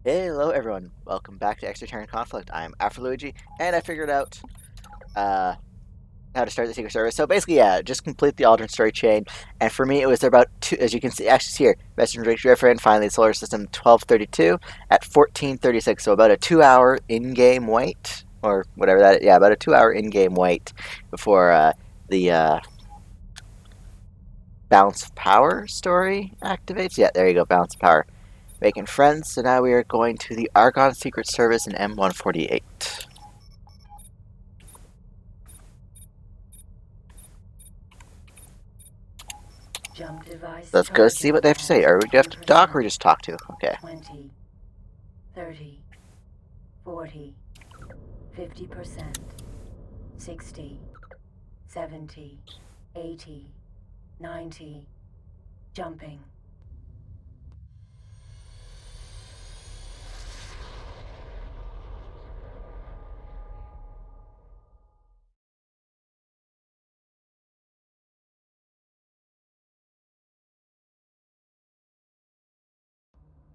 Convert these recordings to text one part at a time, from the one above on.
Hello everyone, welcome back to Terran Conflict. I'm Afroluigi, and I figured out how to start the Secret Service. So basically, yeah, just complete the alternate story chain. And for me, it was about two, as you can see, actually here, Messenger Drift finally the solar system 1232 at 1436. So about a 2 hour in-game wait, or whatever that is. Yeah, about a 2 hour in-game wait before the Balance of Power story activates. Yeah, there you go, Balance of Power. Making friends, so now we are going to the Argon Secret Service in M148. Jump device Let's go see what they have to say. Or do we have to talk or just talk to? Okay. 20, 30, 40, 50%, 60, 70, 80, 90, jumping.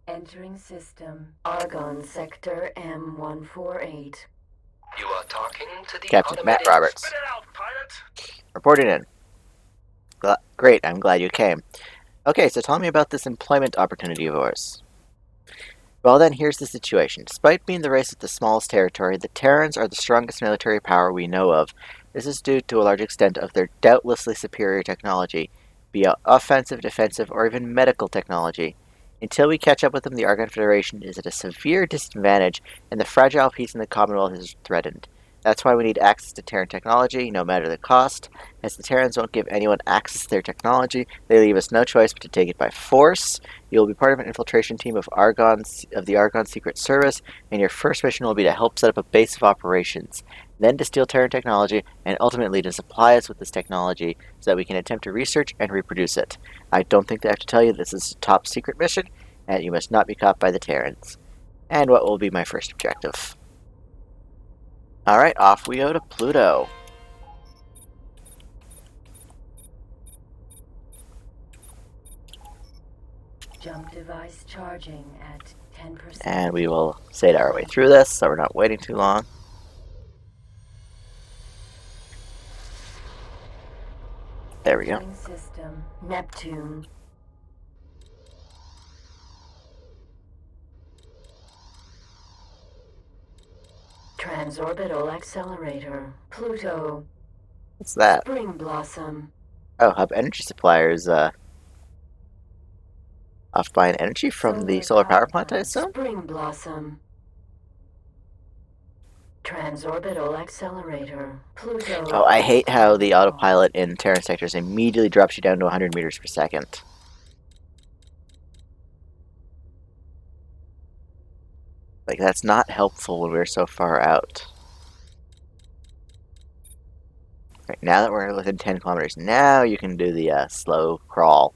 Entering system, Argon Sector M148. You are talking to the Captain Matt automated... Roberts. Spit it out, pilot! Reporting in. Great, I'm glad you came. Okay, so tell me about this employment opportunity of yours. Well then, here's the situation. Despite being the race with the smallest territory, the Terrans are the strongest military power we know of. This is due to a large extent of their doubtlessly superior technology, be it offensive, defensive, or even medical technology. Until we catch up with them, the Argon Federation is at a severe disadvantage, and the fragile peace in the Commonwealth is threatened. That's why we need access to Terran technology, no matter the cost. As the Terrans won't give anyone access to their technology, they leave us no choice but to take it by force. You will be part of an infiltration team of the Argon Secret Service, and your first mission will be to help set up a base of operations, then to steal Terran technology, and ultimately to supply us with this technology so that we can attempt to research and reproduce it. I don't think I have to tell you this is a top secret mission, and you must not be caught by the Terrans. And what will be my first objective? Alright, off we go to Pluto. Jump device charging at 10%. And we will save our way through this, so we're not waiting too long. There we go. Entering system, Neptune. Transorbital accelerator, Pluto. What's that? Spring blossom. Oh, hub energy suppliers, off buying energy from the solar power plant, I assume? Spring blossom. Transorbital accelerator, Pluto. Oh, I hate how the autopilot in Terran sectors immediately drops you down to 100 meters per second. Like, that's not helpful when we're so far out. Right, now that we're within 10 kilometers, now you can do the slow crawl.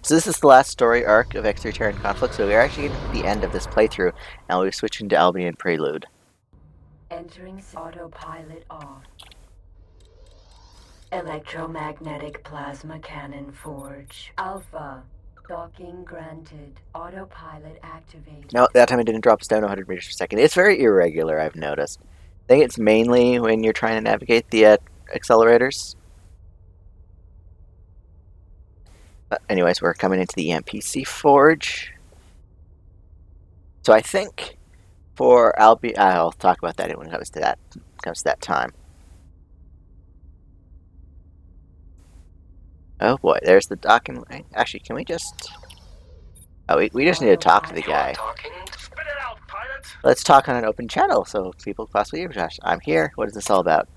So this is the last story arc of X3 Terran Conflict, so we're actually getting to the end of this playthrough, and we'll be switching to Albion Prelude. Entering autopilot off. Electromagnetic plasma cannon forge. Alpha. Docking granted. Autopilot activated. No, that time it didn't drop us down to 100 meters per second. It's very irregular, I've noticed. I think it's mainly when you're trying to navigate the accelerators. But anyways, we're coming into the EMPC forge. So I think for Albion, I'll talk about that when it comes to that time. Oh boy, there's the docking line. Actually, can we just... Oh, we just need to talk to the guy. Spit it out, pilot! Let's talk on an open channel so people can possibly hear Josh. I'm here. What is this all about?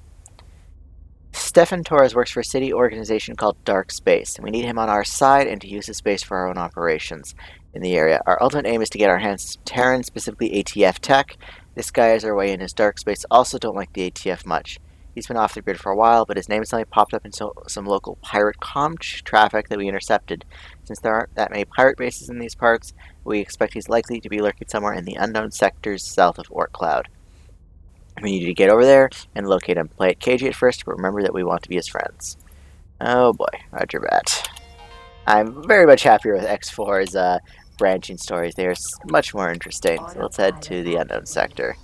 Stefan Torres works for a city organization called Dark Space, and we need him on our side and to use his space for our own operations in the area. Our ultimate aim is to get our hands on Terran, specifically ATF tech. This guy is our way in. His Dark Space also don't like the ATF much. He's been off the grid for a while, but his name suddenly popped up in some local pirate traffic that we intercepted. Since there aren't that many pirate bases in these parts, we expect he's likely to be lurking somewhere in the unknown sectors south of Orc Cloud. We need to get over there and locate him. Play it cagey at first, but remember that we want to be his friends. Oh boy, roger that. I'm very much happier with X4's branching stories. They are much more interesting. So let's head to the unknown sector.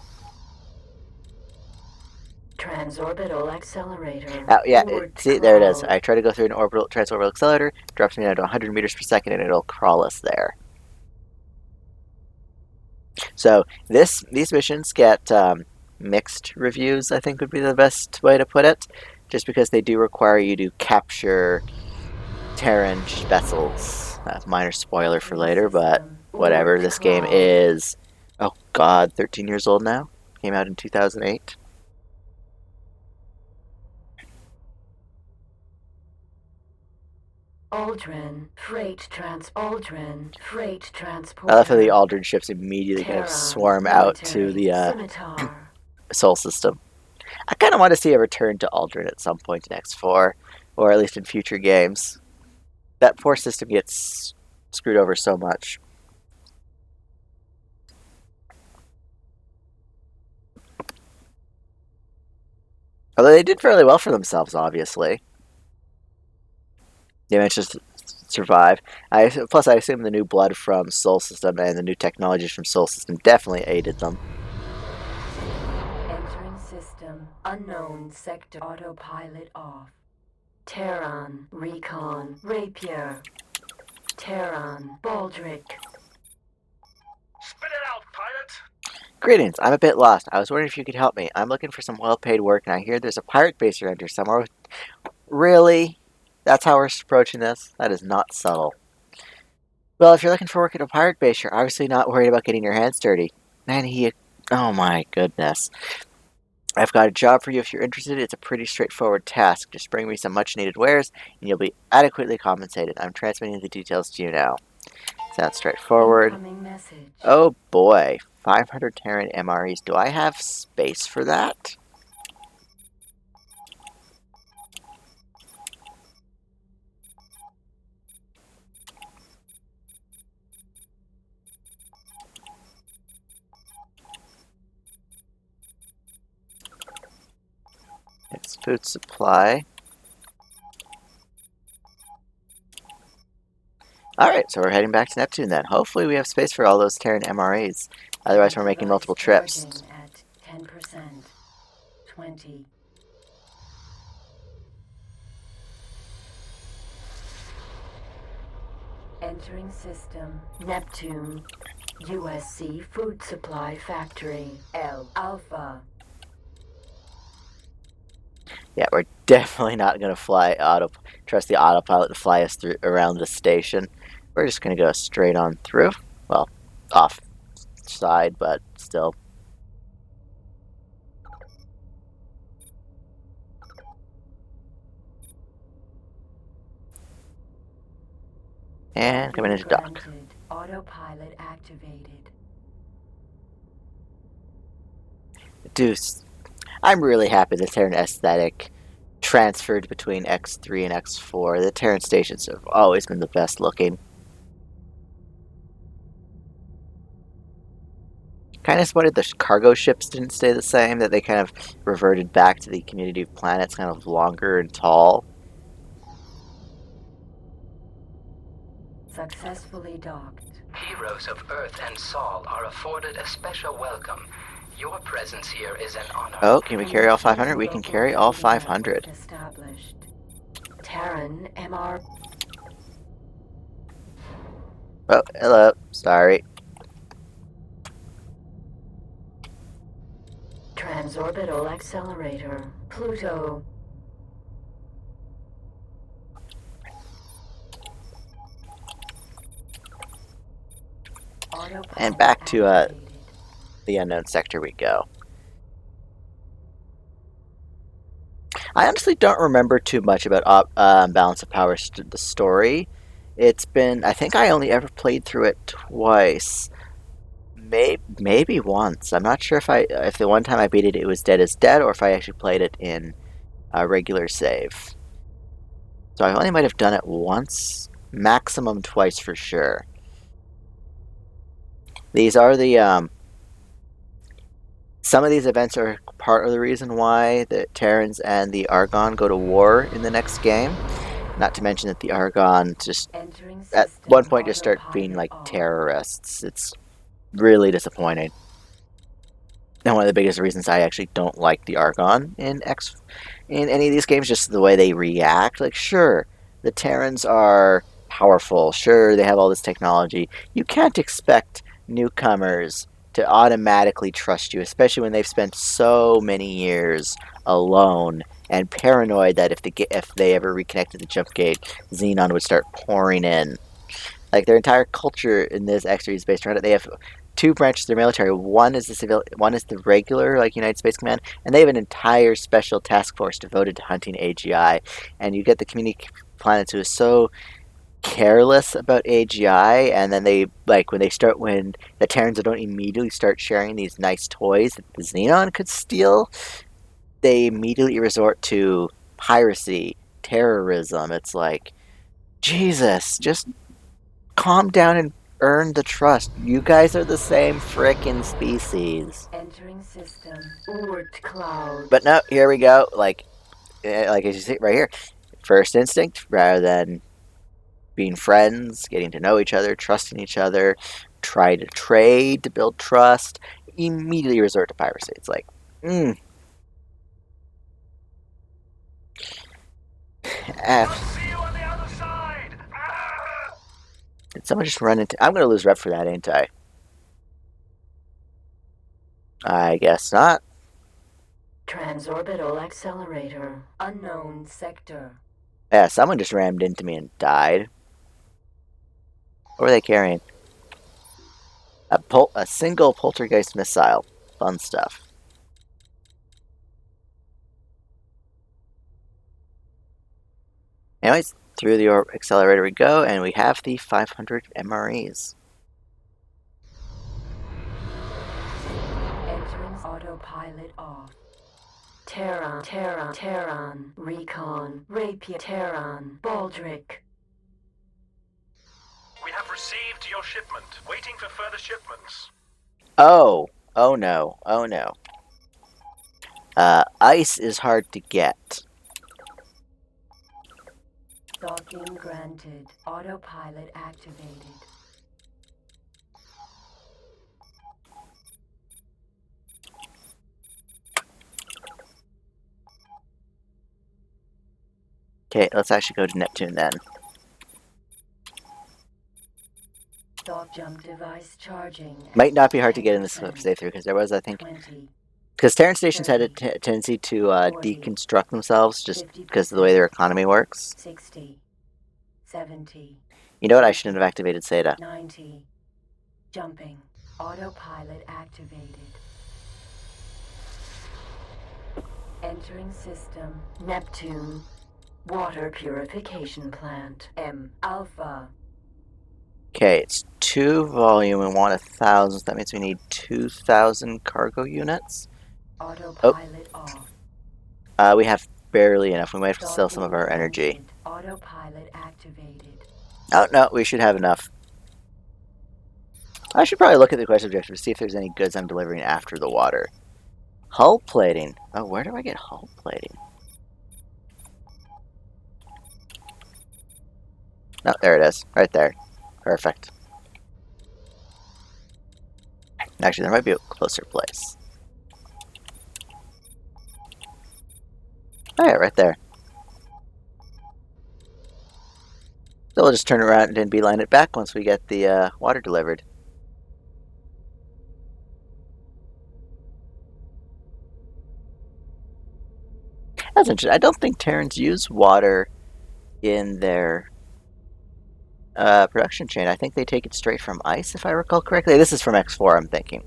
Transorbital accelerator. Oh, yeah, Forward see, there it is. crawl. I try to go through an transorbital accelerator, drops me down to 100 meters per second, and it'll crawl us there. So these missions get mixed reviews, I think would be the best way to put it, just because they do require you to capture Terran vessels. Minor spoiler for later, but whatever. This game is, oh god, 13 years old now. Came out in 2008. Aldrin freight transporter. I love how the Aldrin ships immediately kind of Terran swarm out to military the scimitar. Sol system. I kind of want to see a return to Aldrin at some point in X4, or at least in future games. That poor system gets screwed over so much. Although they did fairly well for themselves, obviously. They managed to survive. Plus, I assume the new blood from Sol System and the new technologies from Sol System definitely aided them. Entering system. Unknown sector. Autopilot off. Terran recon. Rapier. Terran Baldric. Spit it out, pilot! Greetings, I'm a bit lost. I was wondering if you could help me. I'm looking for some well-paid work, and I hear there's a pirate base around here somewhere. Really? That's how we're approaching this? That is not subtle. Well, if you're looking for work at a pirate base, you're obviously not worried about getting your hands dirty. Man, oh my goodness. I've got a job for you if you're interested. It's a pretty straightforward task. Just bring me some much-needed wares, and you'll be adequately compensated. I'm transmitting the details to you now. Sounds straightforward. Oh boy. 500 Terran MREs. Do I have space for that? It's food supply. Alright, so we're heading back to Neptune then. Hopefully we have space for all those Terran MRAs. Otherwise we're making multiple trips. At 10%. 20. Entering system. Neptune. USC Food Supply Factory. L. Alpha. Yeah, we're definitely not going to trust the autopilot to fly us through around the station. We're just going to go straight on through. Well, off side, but still. And coming into dock. Autopilot activated. Deuce. I'm really happy the Terran aesthetic transferred between X3 and X4. The Terran stations have always been the best looking. Kind of disappointed the cargo ships didn't stay the same, that they kind of reverted back to the community of planets, kind of longer and tall. Successfully docked. Heroes of Earth and Sol are afforded a special welcome. Your presence here is an honor. Oh, can we carry all 500? We can carry all 500. Established. Terran MR. Oh, hello. Sorry. Transorbital accelerator. Pluto. And back to the unknown sector we go. I honestly don't remember too much about Balance of Power the story. It's been, I think I only ever played through it twice. Maybe once. I'm not sure if the one time I beat it, it was Dead is Dead, or if I actually played it in a regular save. So I only might have done it once, maximum twice for sure. These are the, some of these events are part of the reason why the Terrans and the Argon go to war in the next game. Not to mention that the Argon just Entering at system one point just start being autopilot like off. terrorists. It's really disappointing. And one of the biggest reasons I actually don't like the Argon in any of these games, just the way they react. Like, sure, the Terrans are powerful. Sure, they have all this technology. You can't expect newcomers to automatically trust you, especially when they've spent so many years alone and paranoid that if they ever reconnected the jump gate, Xenon would start pouring in. Like their entire culture in this X series is based around it. They have two branches of their military. One is one is the regular like United States Command, and they have an entire special task force devoted to hunting AGI. And you get the community planets who is so careless about AGI, and then they like when the Terrans don't immediately start sharing these nice toys that the Xenon could steal, they immediately resort to piracy, terrorism. It's like Jesus, just calm down and earn the trust. You guys are the same frickin' species. Entering system. Oort cloud. But no, here we go. Like as you see right here, first instinct rather than being friends, getting to know each other, trusting each other, try to trade to build trust. Immediately resort to piracy. It's like, F. See you on the other side! Did someone just run into? I'm gonna lose rep for that, ain't I? I guess not. Transorbital accelerator. Unknown sector. Yeah, someone just rammed into me and died. What were they carrying? A single poltergeist missile. Fun stuff. Anyways, through the accelerator we go, and we have the 500 MREs. Entering autopilot off. Terran, Recon, Rapier, Terran, Baldric. We have received your shipment. Waiting for further shipments. Oh no. Ice is hard to get. Docking granted. Autopilot activated. Okay, let's actually go to Neptune then. Dock jump device charging. Might not be hard to get in this playthrough because there was, I think, 20. because Terran stations had a tendency to deconstruct themselves just because of the way their economy works. 60. 70. You know what? I shouldn't have activated SATA. 90. Jumping. Autopilot activated. Entering system. Neptune. Water purification plant. M. Alpha. Okay, it's 2 volume and 1,000. So that means we need 2,000 cargo units. Autopilot off. We have barely enough. We might have to sell some of our Docking energy. granted. Autopilot activated. Oh, no, we should have enough. I should probably look at the quest objective to see if there's any goods I'm delivering after the water. Hull plating. Oh, where do I get hull plating? No, there it is. Right there. Perfect. Actually, there might be a closer place. Oh yeah, right there. So we'll just turn around and beeline it back once we get the water delivered. That's interesting. I don't think Terrans use water in their production chain. I think they take it straight from ice, if I recall correctly. This is from X4, I'm thinking.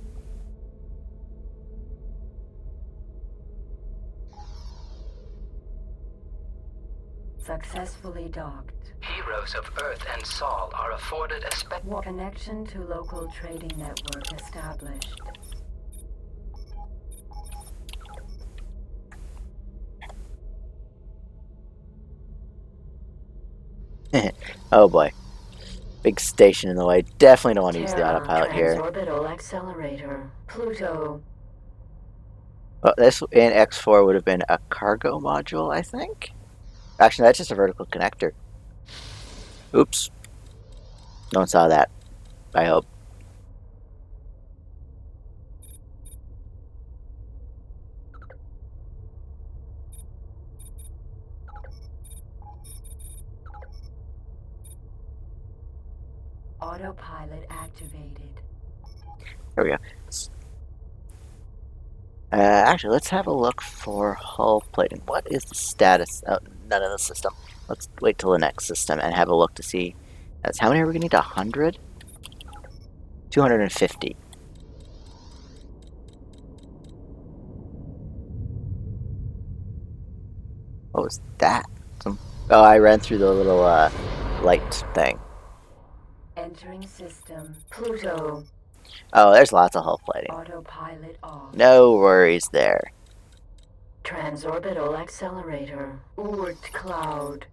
Successfully docked. Heroes of Earth and Sol are afforded a Connection to local trading network established. Oh boy. Big station in the way. Definitely don't want to use the autopilot here. Transorbital accelerator. Pluto. Well, this in X4 would have been a cargo module, I think. Actually, that's just a vertical connector. Oops. No one saw that, I hope. Autopilot activated. There we go. Actually, let's have a look for hull plating. What is the status? Oh, none of the system. Let's wait till the next system and have a look to see. That's how many are we going to need? 100? 250. What was that? Oh, I ran through the little light thing. Entering system. Pluto. Oh, there's lots of hull plating. Autopilot off. No worries there. Transorbital accelerator. Oort cloud.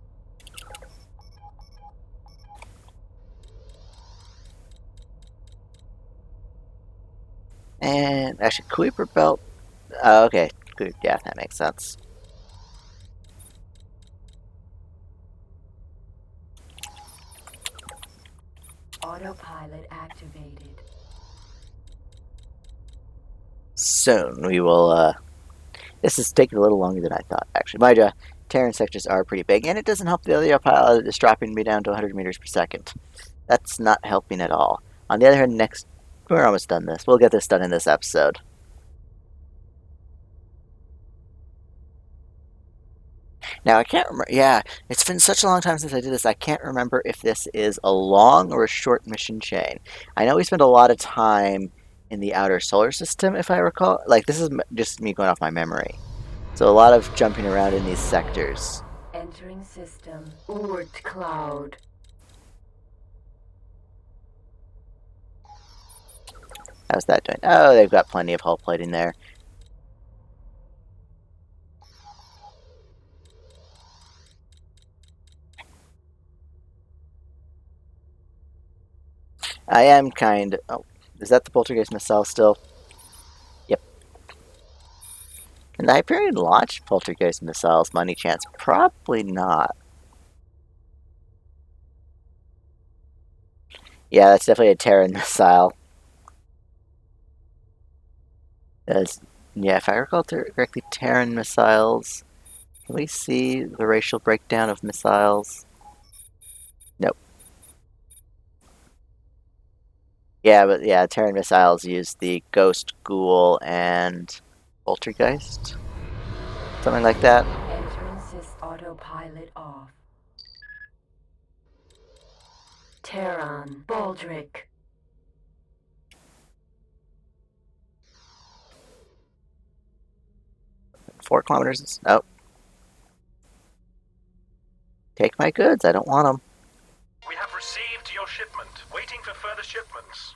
And actually, Kuiper belt. Oh, okay. Good. Yeah, that makes sense. Autopilot activated. Soon we will. This is taking a little longer than I thought. Actually, my Terran sectors are pretty big, and it doesn't help the other pilot is dropping me down to 100 meters per second. That's not helping at all. On the other hand, we're almost done this. We'll get this done in this episode. Now, I can't remember. Yeah, it's been such a long time since I did this. I can't remember if this is a long or a short mission chain. I know we spent a lot of time in the outer solar system, if I recall. Like, this is just me going off my memory. So, a lot of jumping around in these sectors. Entering system. Oort cloud. How's that doing? Oh, they've got plenty of hull plating there. I am kind. Oh, is that the poltergeist missile still? Yep. Can the Hyperion launch poltergeist missiles by any chance? Probably not. Yeah, that's definitely a Terran missile. Yeah, if I recall correctly, Terran missiles. Can we see the racial breakdown of missiles? Nope. Yeah, but yeah, Terran missiles use the Ghost, Ghoul, and Poltergeist. Something like that. Entering sys autopilot off. Terran. Baldric. $4 kilometers. Nope. Take my goods. I don't want them. We have received your shipment. Waiting for further shipments.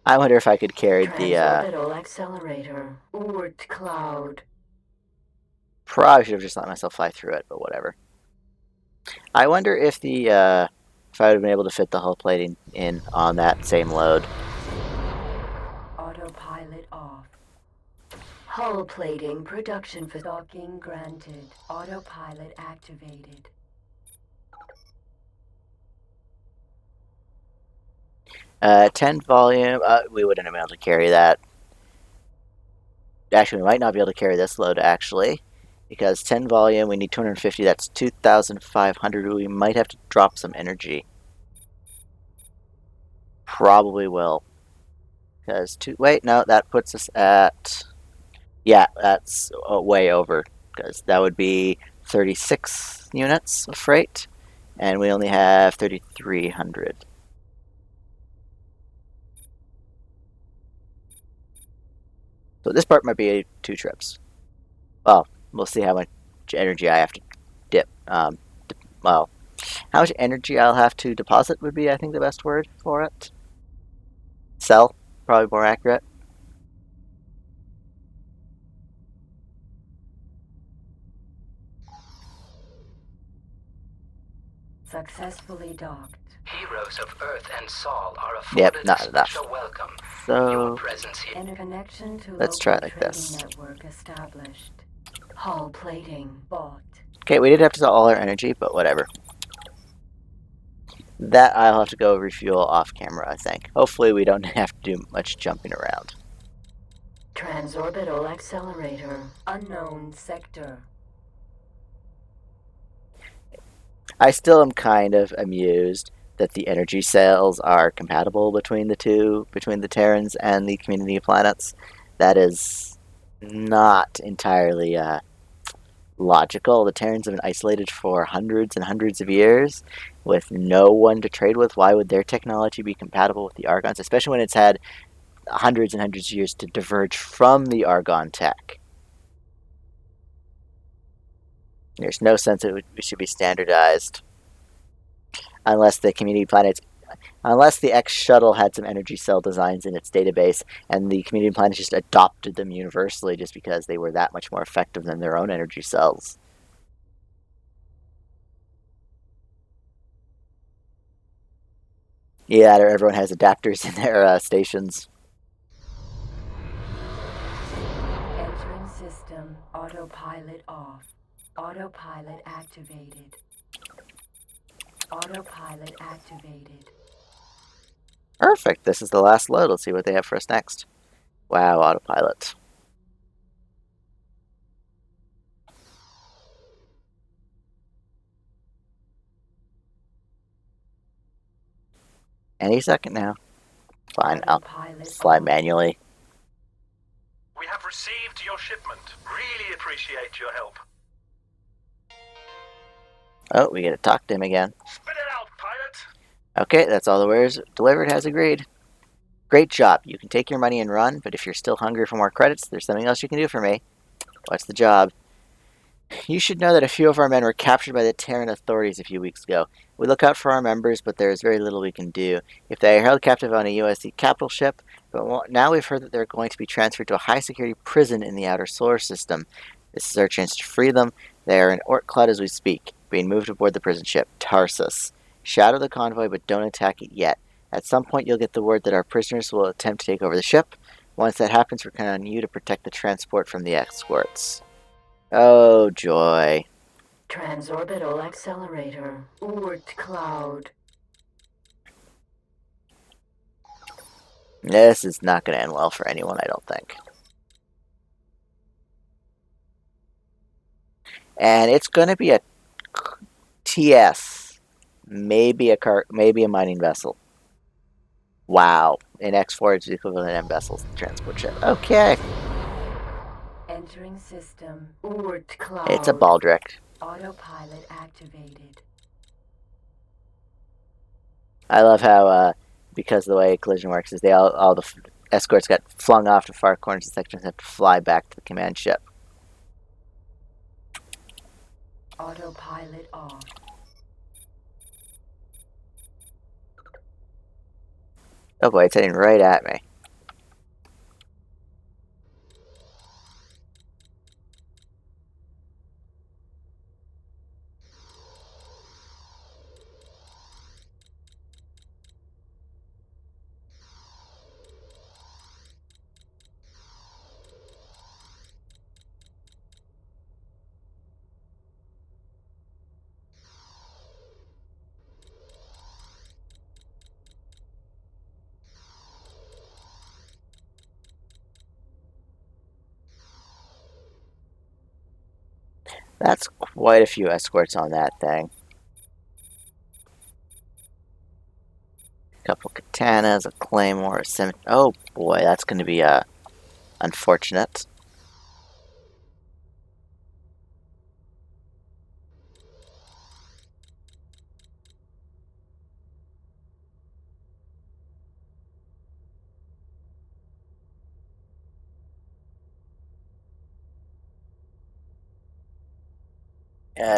I wonder if I could carry the. Transorbital accelerator. Oort cloud. Probably should have just let myself fly through it, but whatever. I wonder if the if I would have been able to fit the hull plating in on that same load. Autopilot off. Hull plating production for docking granted. Autopilot activated. Uh, 10 volume. We wouldn't have been able to carry that. Actually, we might not be able to carry this load actually, because 10 volume. We need 250. That's 2,500. We might have to drop some energy. Probably will. Because wait, no, that puts us at. Yeah, that's way over, because that would be 36 units of freight, and we only have 3,300. So this part might be 2 trips. Well, we'll see how much energy I have to dip. Well, how much energy I'll have to deposit would be, I think, the best word for it. Sell, probably more accurate. Successfully docked. Heroes of Earth and Sol are Yep, afforded not a enough. special welcome. So Your presence here. And a connection to let's local try it like trading this. network established. Hull plating bought. Okay, we did have to sell all our energy, but whatever. That I'll have to go refuel off camera, I think. Hopefully we don't have to do much jumping around. Transorbital accelerator. Unknown sector. I still am kind of amused that the energy cells are compatible between the Terrans and the community of planets. That is not entirely logical. The Terrans have been isolated for hundreds and hundreds of years with no one to trade with. Why would their technology be compatible with the Argons, especially when it's had hundreds and hundreds of years to diverge from the Argon tech? There's no sense that it should be standardized unless the community planets, unless the X shuttle had some energy cell designs in its database and the community planets just adopted them universally just because they were that much more effective than their own energy cells. Yeah, or everyone has adapters in their stations. Entering system. Autopilot off. Autopilot activated. Autopilot activated. Perfect. This is the last load. Let's see what they have for us next. Wow, autopilot. Any second now. Fine, I'll Autopilot fly off. manually. We have received your shipment. Really appreciate your help. Oh, we get to talk to him again. Spit it out, pilot! Okay, that's all the wares delivered has agreed. Great job. You can take your money and run, but if you're still hungry for more credits, there's something else you can do for me. What's the job? You should know that a few of our men were captured by the Terran authorities a few weeks ago. We look out for our members, but there is very little we can do. If they are held captive on a USC capital ship, but now we've heard that they're going to be transferred to a high-security prison in the outer solar system. This is our chance to free them. They are in Ort Cloud as we speak, being moved aboard the prison ship, Tarsus. Shadow the convoy, but don't attack it yet. At some point, you'll get the word that our prisoners will attempt to take over the ship. Once that happens, we're counting on you to protect the transport from the escorts. Oh, joy. Transorbital accelerator. Oort cloud. This is not going to end well for anyone, I don't think. And it's going to be a TS, maybe a mining vessel. Wow, an X4 is equivalent to M vessels, transport ship. Okay, Entering system. Oort cloud. it's a Baldric. Autopilot activated. I love how, because of the way collision works, is all the escorts got flung off to far corners of sections and have to fly back to the command ship. Autopilot off. Oh boy, it's heading right at me. That's quite a few escorts on that thing. A couple katanas, a claymore, a scimitar. Oh boy, that's going to be unfortunate.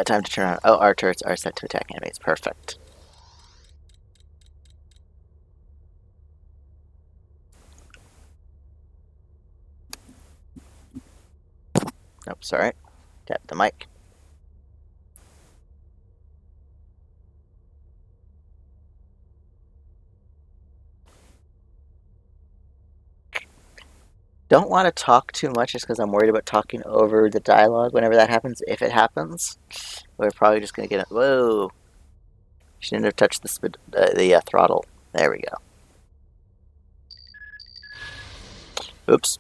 Time to turn on. Oh, our turrets are set to attack enemies. Perfect. Oh, sorry. Tap the mic. Don't want to talk too much just because I'm worried about talking over the dialogue whenever that happens, if it happens. We're probably just going to get it. Whoa. Shouldn't have touched the throttle. There we go. Oops.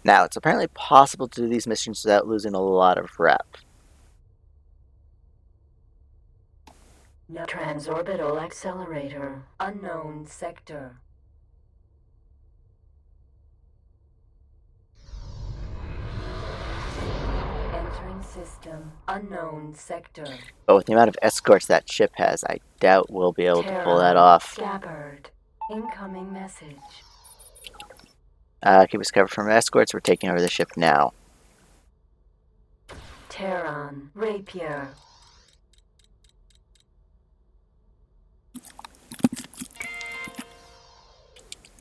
Now, it's apparently possible to do these missions without losing a lot of rep. No transorbital accelerator. Unknown sector. Entering system. Unknown sector. But with the amount of escorts that ship has, I doubt we'll be able to pull that Terran off. Scabbard. Incoming message. Keep us covered from escorts. We're taking over the ship now. Terran Rapier.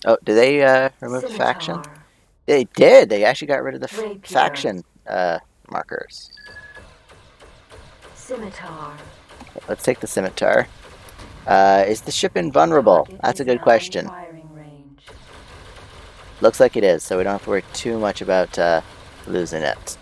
Oh, did they remove Scimitar. faction? They did. They actually got rid of the Rapier. faction markers. Scimitar. Let's take the scimitar. Is the ship invulnerable? Target That's a is good now question. in firing range. Looks like it is, so we don't have to worry too much about losing it.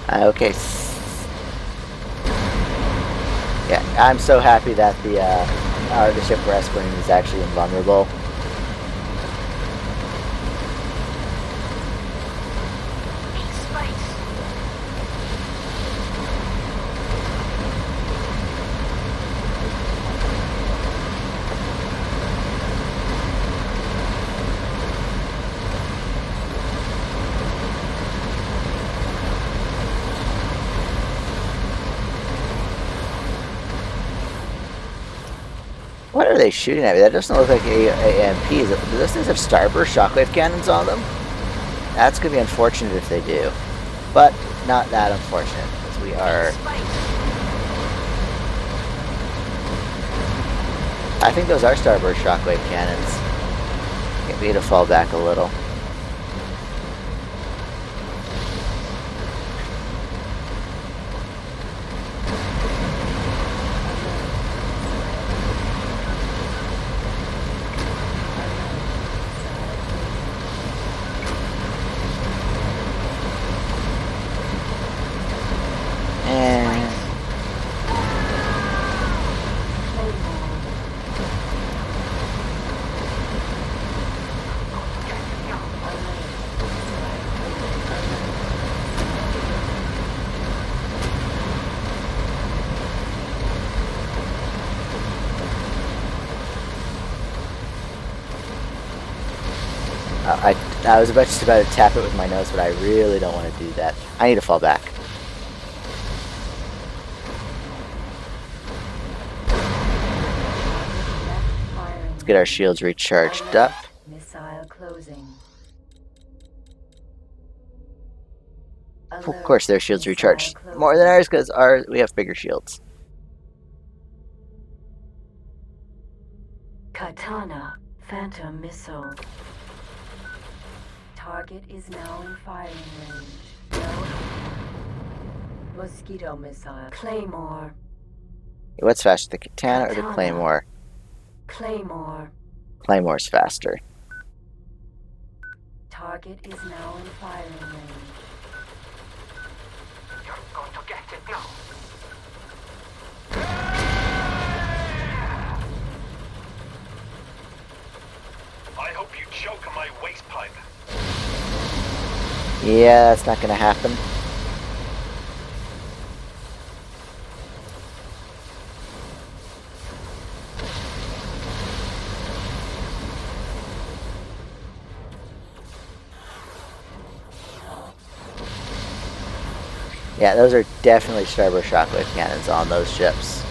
Okay. Yeah, I'm so happy that the ship we're escorting is actually invulnerable. What are they shooting at me? That doesn't look like AMPs. Do those things have starburst shockwave cannons on them? That's going to be unfortunate if they do. But not that unfortunate, because we are... I think those are starburst shockwave cannons. Get me to fall back a little. I was just about to tap it with my nose, but I really don't want to do that. I need to fall back. Let's get our shields recharged up. Missile closing. Of course, their shields recharged more than ours because we have bigger shields. Katana Phantom Missile. Target is now in firing range. No. Mosquito Missile. Claymore. What's faster, the katana or the claymore? Claymore. Claymore's faster. Target is now in firing range. You're going to get it now. I hope you choke on my waste pipe. Yeah, that's not gonna happen. Yeah, those are definitely turbo shockwave cannons on those ships.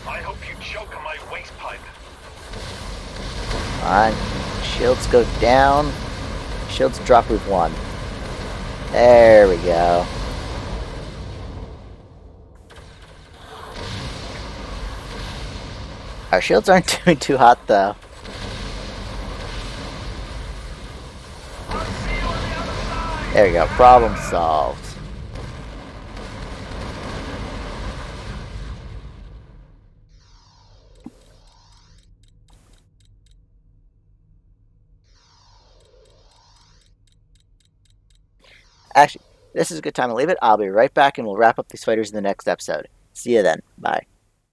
I hope you choke on my waste pipe. Come on. Shields go down. Shields drop with 1. There we go. Our shields aren't doing too hot though. There we go. Problem solved. Actually, this is a good time to leave it. I'll be right back and we'll wrap up these fighters in the next episode. See you then. Bye.